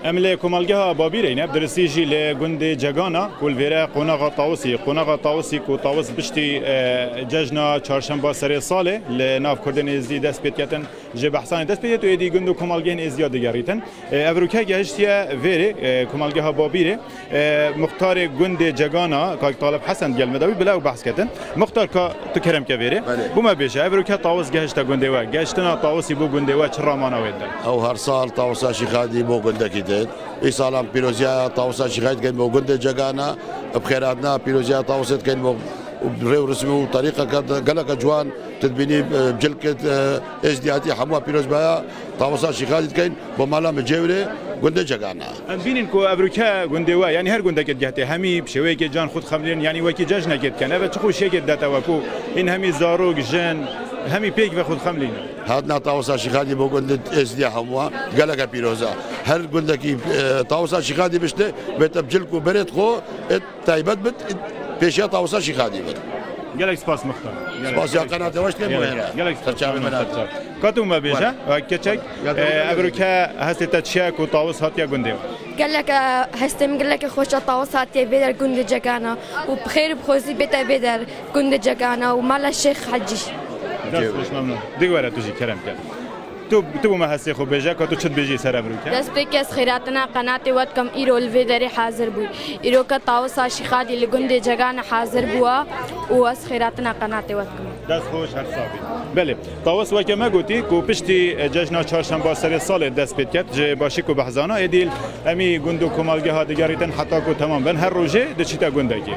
امل کومالگه بابیره نه درسیجی لگند جگانا کل ویره قناغ طاوسی کو طاوس بشتی ججنا چهارشنبه سر ساله لناف کردن ازدی دست پیتن جه بحثان دست پیت و ادی گند کومالگه ازدیاد دیگریتن ابروکه گهشتیا ویره کومالگه بابیره مختار گند جگانا که طالب حسن گل مداوی بلا و بحث کردن مختار که تو کرم که ویره بوم بیشه ابروکه طاوس گهشت گنده و گهشتنا طاوسی بو گنده و چرا مانا ویدن او هر سال طاوسا شیخادی بو گنده کیده ای سالم پیروزیا طاوسا شیخاد کن بو گنده جگانا بخیراتنا پیروزیا طاوست کن بو بريو رسمي وطريقه قلق جوان تدبيني بجلكه ازدياتي حموا بيروز بها طاوسا شيخالد كاين بمالا مجاوره قلنا جانا ام بينن كو ابروكا غوندوا يعني هر غوندا كجهتي همي بشوي كي جان خود خملين يعني وكي جاجنا كيت كان ابا تخو شي كيت داتا وكو ان همي زاروق جان همي بيك بخود خملين هادنا طاوسا شيخالي بو قلنا ازديا حموا قلق بيروزا هر قلنا كي طاوسا شيخالي بشته بتبجلكو بريت خو تايبت بت پیشیا طاوسا شیخادی بود. گلک سپاس مختار. سپاس یا قنات واشت مهره. گلک سپاس منات. کاتوم ما بیشه و کچک ابروکه هستی تشیک و طاوس هاتیا گنده. گلک هستم گلک خوش طاوس هاتیا بدر گنده جگانا و بخیر بخوزی بتا بدر گنده جگانا و مال الشيخ حجی. دست ممنون. دیگه توجی کرم کرد. تو ما هستی خوب بیجا که تو چت بیجی سر ابروکه دست بکس خیراتنا قنات وقت کم ایرو الویدر حاضر بود ایرو که طاوسا شیخادی لگند جگان حاضر بوا و از خیراتنا قنات وقت کم دست خوش هر صابی بله طاوس وقت ما گویی کو پشتی جشن چهارشنبه سر سال دست پیت کرد جه باشی کو بحزانا ادیل امی گندو کمالگه ها دیگریتن حتی کو تمام بن هر روزه دچیتا گنده کی